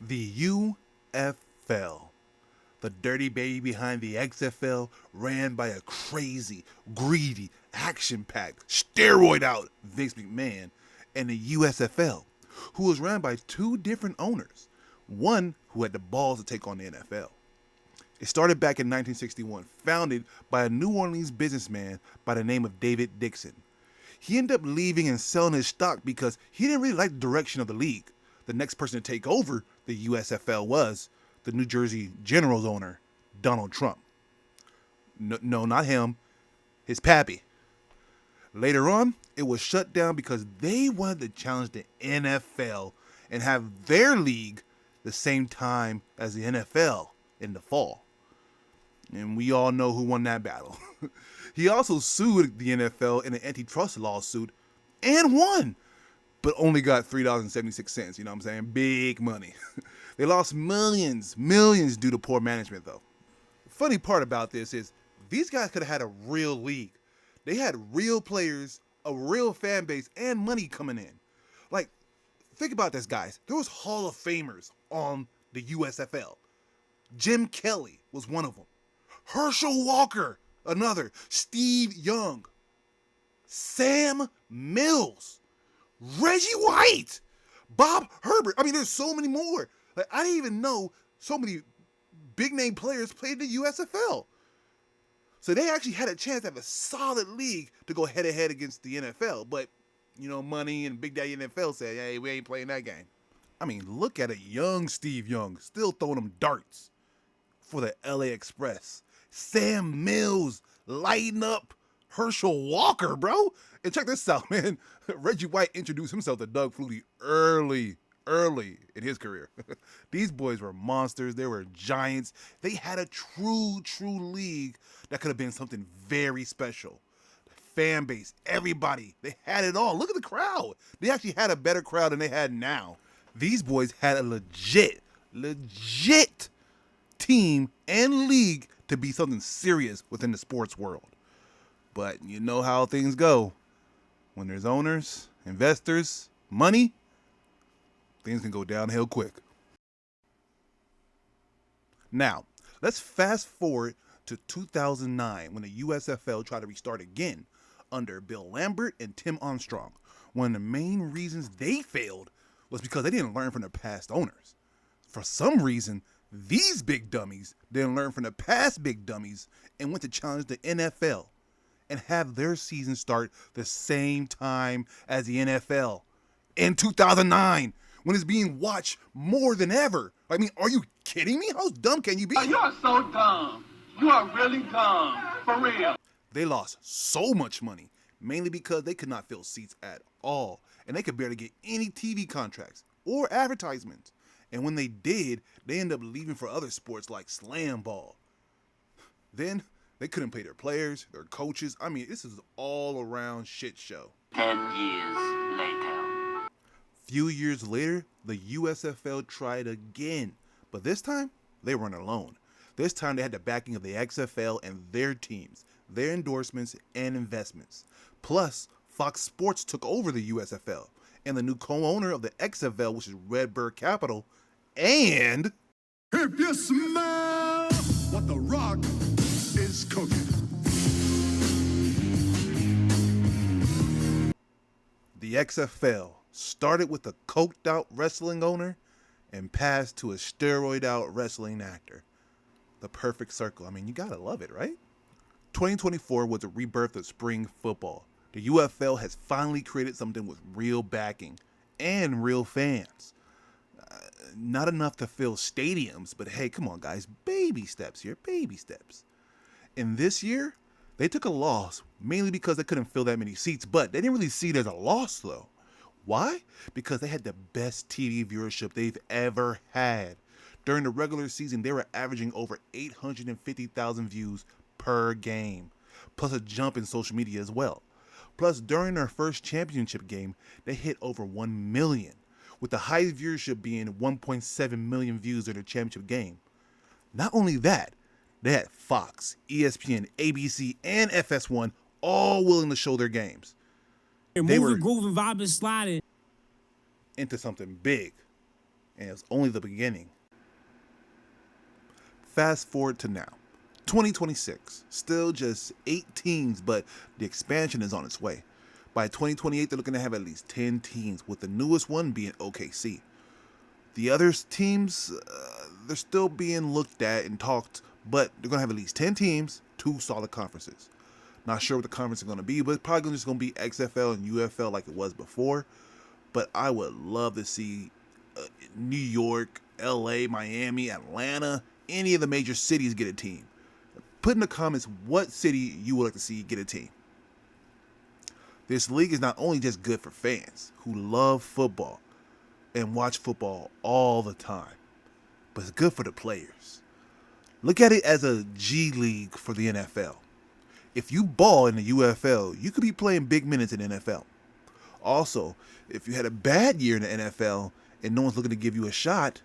The UFL, the dirty baby behind the XFL, ran by a crazy, greedy, action-packed, steroid-out Vince McMahon, and the USFL, who was ran by two different owners, one who had the balls to take on the NFL. It started back in 1961, founded by a New Orleans businessman by the name of David Dixon. He ended up leaving and selling his stock because he didn't really like the direction of the league. The next person to take over the USFL was the New Jersey Generals owner, Donald Trump. No, not him, his pappy. Later on, it was shut down because they wanted to challenge the NFL and have their league the same time as the NFL in the fall. And we all know who won that battle. He also sued the NFL in an antitrust lawsuit and won, but only got $3.76. You know what I'm saying? Big money. They lost millions due to poor management, though. The funny part about this is these guys could have had a real league. They had real players, a real fan base, and money coming in. Like, think about this, guys. There was Hall of Famers on the USFL. Jim Kelly was one of them. Herschel Walker, another. Steve Young. Sam Mills. Reggie White. Bob Herbert. I mean, there's so many more. Like, I didn't even know so many big name players played in the USFL. So they actually had a chance to have a solid league to go head to head against the NFL. But, you know, money and Big Daddy NFL said, hey, we ain't playing that game. I mean, look at a young Steve Young still throwing them darts for the LA Express. Sam Mills lighting up Herschel Walker, bro. And check this out, man. Reggie White introduced himself to Doug Flutie early in his career. These boys were monsters. They were giants. They had a true league that could have been something very special. The fan base, everybody, they had it all. Look at the crowd. They actually had a better crowd than they had now. These boys had a legit team and league to be something serious within the sports world. But you know how things go. When there's owners, investors, money, things can go downhill quick. Now, let's fast forward to 2009 when the USFL tried to restart again under Bill Lambert and Tim Armstrong. One of the main reasons they failed was because they didn't learn from their past owners. For some reason, these big dummies didn't learn from the past big dummies and went to challenge the NFL and have their season start the same time as the NFL in 2009 when it's being watched more than ever. I mean, are you kidding me? How dumb can you be? You are so dumb. You are really dumb. For real. They lost so much money, mainly because they could not fill seats at all, and they could barely get any TV contracts or advertisements. And when they did, they ended up leaving for other sports like slam ball. Then they couldn't pay their players, their coaches. I mean, this is all around shit show. 10 years later. Few years later, the USFL tried again, but this time they weren't alone. This time they had the backing of the XFL and their teams, their endorsements and investments. Plus, Fox Sports took over the USFL, and the new co-owner of the XFL, which is Redbird Capital, and if you smell what the Rock is cooking. The XFL started with a coked out wrestling owner and passed to a steroid out wrestling actor. The perfect circle. I mean, you gotta love it, right? 2024 was a rebirth of spring football. The UFL has finally created something with real backing and real fans. Not enough to fill stadiums, but hey, come on, guys. Baby steps here, baby steps. And this year, they took a loss, mainly because they couldn't fill that many seats, but they didn't really see it as a loss, though. Why? Because they had the best TV viewership they've ever had. During the regular season, they were averaging over 850,000 views per game, plus a jump in social media as well. Plus, during their first championship game, they hit over 1 million, with the highest viewership being 1.7 million views in their championship game. Not only that, they had Fox, ESPN, ABC, and FS1 all willing to show their games. They were grooving, vibing, sliding into something big. and it's only the beginning. Fast forward to now, 2026, still just 8 teams, but the expansion is on its way. By 2028, they're looking to have at least 10 teams, with the newest one being OKC. The other teams, they're still being looked at and talked, but they're going to have at least 10 teams, 2 solid conferences. Not sure what the conference is going to be, but it's probably just going to be XFL and UFL like it was before. But I would love to see New York, LA, Miami, Atlanta, any of the major cities get a team. Put in the comments what city you would like to see get a team. This league is not only just good for fans who love football and watch football all the time, but it's good for the players. Look at it as a G League for the NFL. If you ball in the UFL, you could be playing big minutes in the NFL. Also, if you had a bad year in the NFL and no one's looking to give you a shot,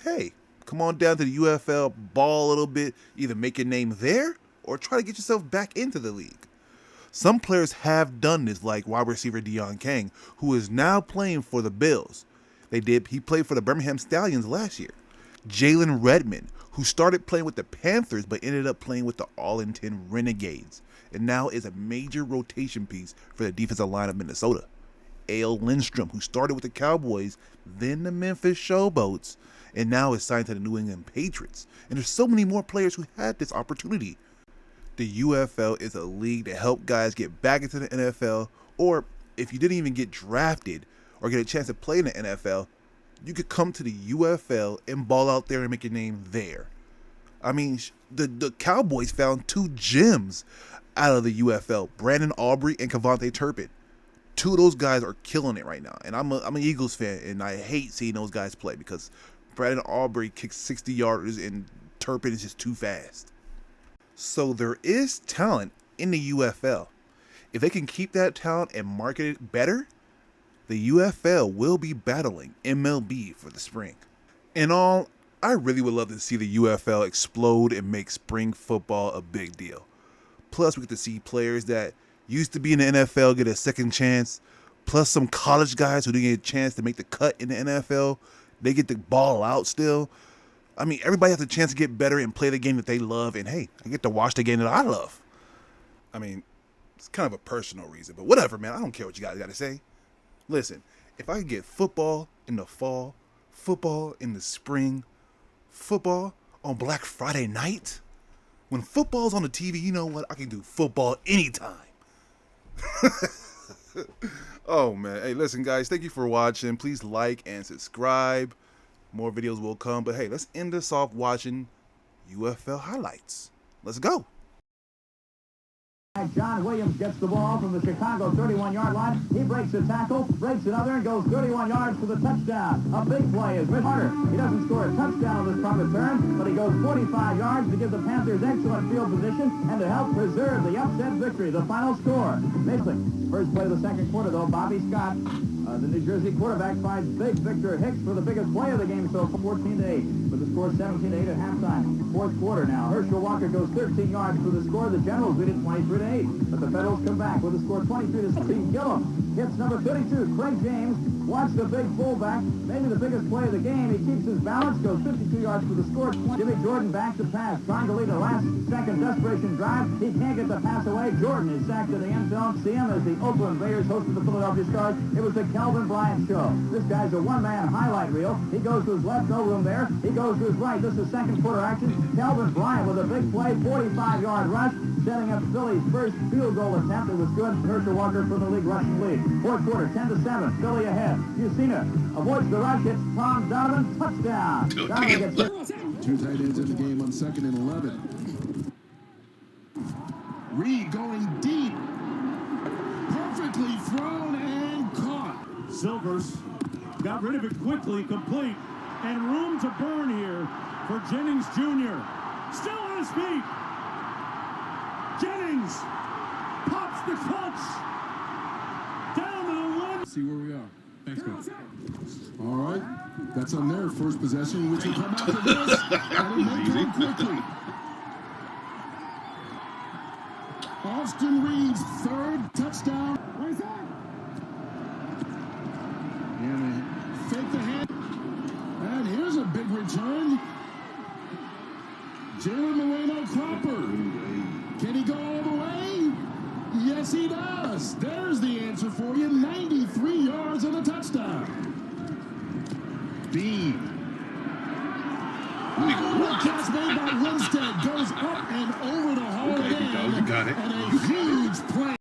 hey, come on down to the UFL, ball a little bit, either make your name there or try to get yourself back into the league. Some players have done this, like wide receiver Deion Kang, who is now playing for the Bills. He played for the Birmingham Stallions last year. Jalen Redmond, who started playing with the Panthers but ended up playing with the Arlington Renegades, and now is a major rotation piece for the defensive line of Minnesota. Ale Lindstrom, who started with the Cowboys, then the Memphis Showboats, and now is signed to the New England Patriots. And there's so many more players who had this opportunity. The UFL is a league to help guys get back into the NFL, or if you didn't even get drafted or get a chance to play in the NFL, you could come to the UFL and ball out there and make your name there. I mean, the Cowboys found 2 gems out of the UFL, Brandon Aubrey and Kevontae Turpin. 2 of those guys are killing it right now. And I'm an Eagles fan, and I hate seeing those guys play because Brandon Aubrey kicks 60 yards and Turpin is just too fast. So there is talent in the UFL. If they can keep that talent and market it better, the UFL will be battling MLB for the spring. In all, I really would love to see the UFL explode and make spring football a big deal. Plus, we get to see players that used to be in the NFL get a second chance. Plus, some college guys who didn't get a chance to make the cut in the NFL, they get to ball out still. I mean, everybody has a chance to get better and play the game that they love. And hey, I get to watch the game that I love. I mean, it's kind of a personal reason, but whatever, man. I don't care what you guys got to say. Listen, if I could get football in the fall, football in the spring, football on Black Friday night, when football's on the TV, you know what? I can do football anytime. Oh, man. Hey, listen, guys, thank you for watching. Please like and subscribe. More videos will come. But, hey, let's end this off watching UFL highlights. Let's go. John Williams gets the ball from the Chicago 31-yard line. He breaks a tackle, breaks another, and goes 31 yards for the touchdown. A big play is Mitch Carter. He doesn't score a touchdown on this punt return, but he goes 45 yards to give the Panthers excellent field position and to help preserve the upset victory. The final score. First play of the second quarter, though, Bobby Scott, the New Jersey quarterback, finds big Victor Hicks for the biggest play of the game, so 14-8. With the score 17-8 at halftime. Fourth quarter now. Herschel Walker goes 13 yards for the score. The Generals lead it 23-8. But the Federals come back with a score 23-16. Gillum hits number 32, Craig James. Watch the big fullback. Maybe the biggest play of the game. He keeps his balance, goes 52 yards for the score. Jimmy Jordan back to pass, trying to lead a last-second desperation drive. He can't get the pass away. Jordan is sacked to the end zone. See him as the Oakland Raiders hosted the Philadelphia Stars. It was the Calvin Bryant show. This guy's a one-man highlight reel. He goes to his left, no room there. He goes to his right. This is second quarter action. Calvin Bryant with a big play, 45-yard rush, setting up Philly's first field goal attempt. It was good. Herschel Walker for the league rushing lead. Fourth quarter, 10-7. Philly ahead. Youcina avoids the rush. It's Tom Donovan. Touchdown. Donovan gets it. 2 tight ends in the game on 2nd and 11. Reed going deep. Perfectly thrown and caught. Silvers got rid of it quickly, complete, and room to burn here for Jennings Jr. Still on his feet. Jennings pops the clutch down to the 1. See where we are. Thanks, coach. All right. That's on their first possession, which will come after this. And it may come quickly. Austin Reed's 3rd touchdown. Where's that? And they fake the hand. return. Jared Moreno-Cropper. Can he go all the way? Yes, he does. There's the answer for you. 93 yards and a touchdown. Bean. The catch made by Winstead goes up and over the hole. Okay, you got it. And a huge play.